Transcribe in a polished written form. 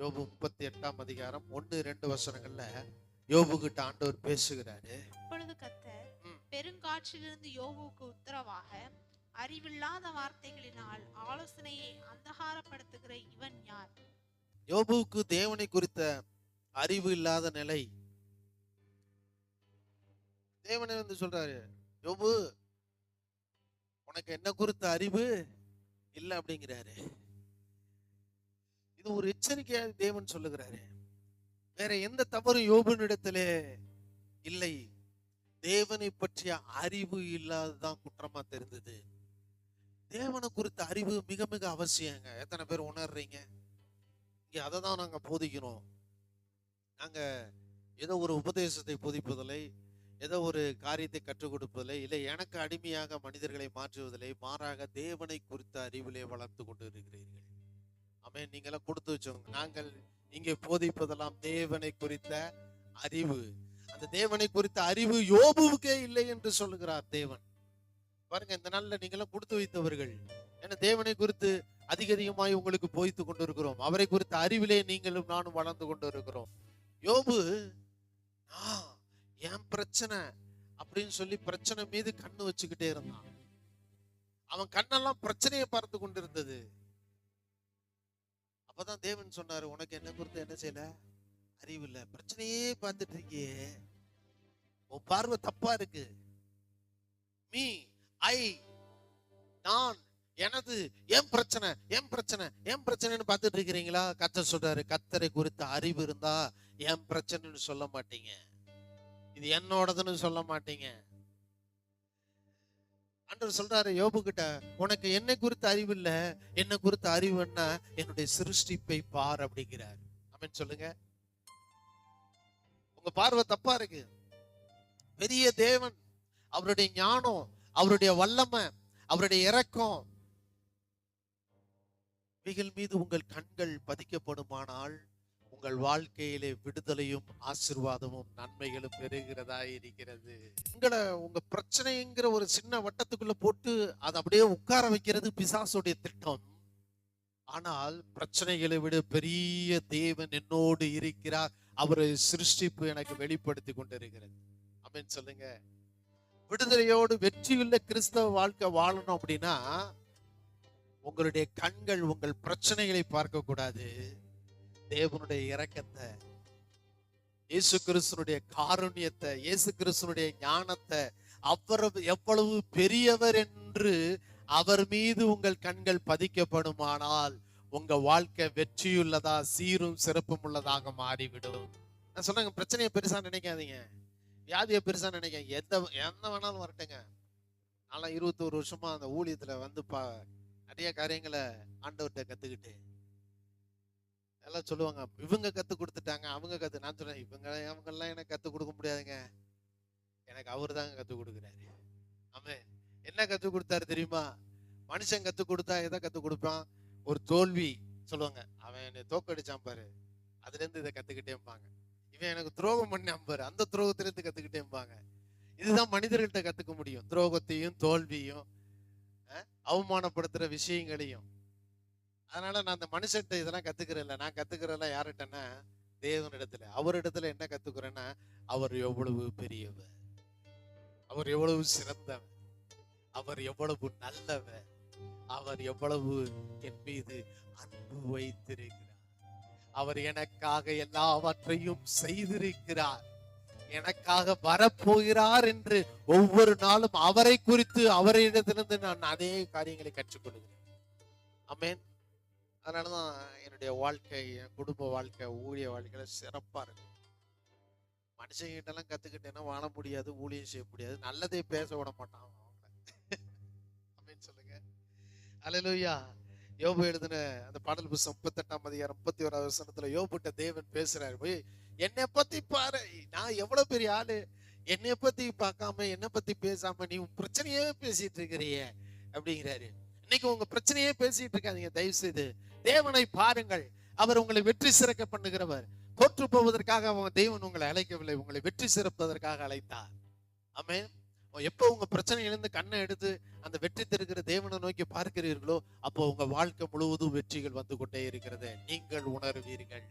யோபு 38 1-2 வசனங்கள்ல யோபு கிட்ட ஆண்டவர் பேசுகிறாரு. அப்பொழுது கர்த்தர் பெருங்காற்றிலிருந்து யோபுவுக்கு உத்தரவாக, அறிவில்லாத வார்த்தைகளினால் ஆலோசனையை அந்தகாரப்படுத்துகிற இவன் யார்? யோபுவுக்கு தேவனை குறித்த அறிவு இல்லாத நிலை. தேவனை சொல்றாரு, யோபு உனக்கு என்ன குறித்த அறிவு இல்லை அப்படிங்கிறாரு. இது ஒரு எச்சரிக்கையா தேவன் சொல்லுகிறாரு. வேற எந்த தவறும் யோபுனிடத்திலே இல்லை. தேவனை பற்றிய அறிவு இல்லாததான் குற்றமா தெரிந்தது. தேவனை குறித்த அறிவு மிக மிக அவசியங்க. எத்தனை பேர் உணர்றீங்க? இங்க அதை தான் நாங்க போதிக்கிறோம். நாங்க ஏதோ ஒரு உபதேசத்தை போதிப்பதில்லை, ஏதோ ஒரு காரியத்தை கற்றுக் கொடுப்பதில்லை, இல்லை எனக்கு அடிமையாக மனிதர்களை மாற்றுவதில்லை. மாறாக தேவனை குறித்த அறிவிலே வளர்த்து கொண்டு இருக்கிறீர்கள். ஆமென். நீங்களாம் கொடுத்து வச்சோங்க. நாங்கள் இங்கே போதிப்பதெல்லாம் தேவனை குறித்த அறிவு. அந்த தேவனை குறித்த அறிவு யோபுவுக்கே இல்லை என்று சொல்லுகிறார் தேவன். பாருங்க, இந்த நாள்ல நீங்களாம் கொடுத்து வைத்தவர்கள். ஏன்னா தேவனை குறித்து அதிகமாய் உங்களுக்கு போதித்து கொண்டு இருக்கிறோம். அவரை குறித்த அறிவிலே நீங்களும் நானும் வளர்ந்து கொண்டு இருக்கிறோம். யோபு என் பிரச்சனை அப்படின்னு சொல்லி பிரச்சனை மீது கண்ணு வச்சுக்கிட்டே இருந்தான். அவன் கண்ணெல்லாம் பிரச்சனையை பார்த்து கொண்டிருந்தது. அப்பதான் தேவன் சொன்னாரு, உனக்கு என்ன குறித்து என்ன செய்யல அறிவு இல்ல, பிரச்சனையே பார்த்துட்டு இருக்கியே, உன் பார்வை தப்பா இருக்கு. மீ ஐ நான் எனது என் பிரச்சனை என் பிரச்சனை என் பிரச்சனைன்னு பார்த்துட்டு இருக்கிறீங்களா? கர்த்தர் சொல்றாரு, கர்த்தரை குறித்த அறிவு இருந்தா என் பிரச்சனைன்னு சொல்ல மாட்டீங்க, இது என்னோடதுன்னு சொல்ல மாட்டீங்க. ஆண்டவர் சொல்றாரு யோபு கிட்ட, உனக்கு என்னை குறித்த அறிவு இல்ல, என்ன குறித்த அறிவு என்ன, என்னுடைய சிருஷ்டிப்பை பார் அப்படிங்கிறார். ஆமென் சொல்லுங்க. உங்க பார்வை தப்பா இருக்கு. பெரிய தேவன், அவருடைய ஞானம், அவருடைய வல்லமை, அவருடைய இரக்கம் இவைகள் மீது உங்கள் கண்கள் பதிக்கப்படுமானால் உங்கள் வாழ்க்கையிலே விடுதலையும் ஆசீர்வாதமும் நன்மைகளும் பெறுகிறதா இருக்கிறது. உங்க பிரச்சனைங்கிற ஒரு சின்ன வட்டத்துக்குள்ள போட்டு அதை அப்படியே உட்கார வைக்கிறது பிசாசுடைய திட்டம். ஆனால் பிரச்சனைகளை விட பெரிய தேவன் என்னோடு இருக்கிறார், அவரை சிருஷ்டிப்பு எனக்கு வெளிப்படுத்தி கொண்டிருக்கிறது. ஆமென் சொல்லுங்க. விடுதலையோடு வெற்றியுள்ள கிறிஸ்தவ வாழ்க்கை வாழணும் அப்படின்னா உங்களுடைய கண்கள் உங்கள் பிரச்சனைகளை பார்க்க கூடாது, தேவனுடைய இரக்கத்தை, இயேசு கிறிஸ்துனுடைய காருண்யத்தை, இயேசு கிறிஸ்துனுடைய ஞானத்தை, அவர் எவ்வளவு பெரியவர் என்று அவர் மீது உங்கள் கண்கள் பதிக்கப்படுமானால் உங்க வாழ்க்கை வெற்றியுள்ளதா சீரும் சிறப்பும் உள்ளதாக மாறிவிடும். நான் சொன்னாங்க, பிரச்சனையை பெருசா நினைக்காதீங்க, வியாதியை பெருசா நினைக்க, எந்த வேணாலும் வரட்டுங்க. நான் 21 வருஷமா அந்த ஊழியத்துல வந்து நிறைய காரியங்களை ஆண்டவர்கிட்ட கத்துக்கிட்டு எல்லாம் சொல்லுவாங்க, இவங்க கத்து கொடுத்துட்டாங்க, அவங்க நான் சொல்றேன், அவங்கெல்லாம் எனக்கு கத்து கொடுக்க முடியாதுங்க, எனக்கு அவரு தாங்க கத்து கொடுக்குறாரு. ஆமென். என்ன கத்து கொடுத்தாரு தெரியுமா? மனுஷன் கத்து கொடுத்தா எதை கத்து கொடுப்பான்? ஒரு தோல்வி சொல்லுவாங்க, அவன் என்னை தோக்கடிச்சான் பாரு, அதுல இருந்து இதை கத்துக்கிட்டேம்பாங்க. இவன் எனக்கு துரோகம் பண்ணான் பாரு, அந்த துரோகத்திலிருந்து கத்துக்கிட்டேம்பாங்க. இதுதான் மனிதர்கள்ட்ட கத்துக்க முடியும், துரோகத்தையும் தோல்வியும் அவமானப்படுத்துற விஷயங்களையும். அதனால நான் அந்த மனுஷன்ட்ட இதெல்லாம் கத்துக்கிறேன்ல, நான் கத்துக்கிறதெல்லாம் யார்கிட்டன்னா தேவனிடத்துல. அவரிடத்துல என்ன கத்துக்கிறேன்னா, அவர் எவ்வளவு பெரியவர், அவர் எவ்வளவு சிறந்தவர், அவர் எவ்வளவு நல்லவர், அவர் எவ்வளவு என் மீது அன்பு வைத்திருக்கிறார், அவர் எனக்காக எல்லாவற்றையும் செய்திருக்கிறார், எனக்காக வரப்போகிறார் என்று ஒவ்வொரு நாளும் அவரை குறித்து அவரிடத்திலிருந்து நான் அதே காரியங்களை கற்றுக்கொள்கிறேன். ஆமென். அதனாலதான் என்னுடைய வாழ்க்கை, என் குடும்ப வாழ்க்கை, ஊழிய வாழ்க்கையில சிறப்பா இருக்கு. மனுஷங்கிட்ட எல்லாம் கத்துக்கிட்டேன்னா வாழ முடியாது, ஊழியம் செய்ய முடியாது, நல்லதே பேச விட மாட்டான் அவங்கள. ஆமென் சொல்லுங்க. அல்லேலூயா. யோபு எழுதின அந்த பாடல் புத்தகம் 38 வசனத்துல யோபுட்ட தேவன் பேசுறாரு, போய் என்னை பத்தி பாரு, நான் எவ்வளவு பெரிய ஆளு, என்னை பத்தி பார்க்காம என்னை பத்தி பேசாம நீ உன் பிரச்சனையே பேசிட்டு இருக்கிறிய அப்படிங்கிறாரு. இன்னைக்கு உங்க பிரச்சனையே பேசிட்டு இருக்காதீங்க, தயவு செய்து தேவனை பாருங்கள். அவர் உங்களை வெற்றி சிறக்க பண்ணுகிறவர். தோற்று போவதற்காக தேவன் உங்களை அழைக்கவில்லை, உங்களை வெற்றி சிறப்பதற்காக அழைத்தார். ஆமென். எப்போ உங்க பிரச்சனையிலிருந்து கண்ணை எடுத்து அந்த வெற்றி தருகிற தேவனை நோக்கி பார்க்கிறீர்களோ அப்போ உங்க வாழ்க்கை முழுவதும் வெற்றிகள் வந்து கொண்டே இருக்கிறது நீங்கள் உணர்வீர்கள்.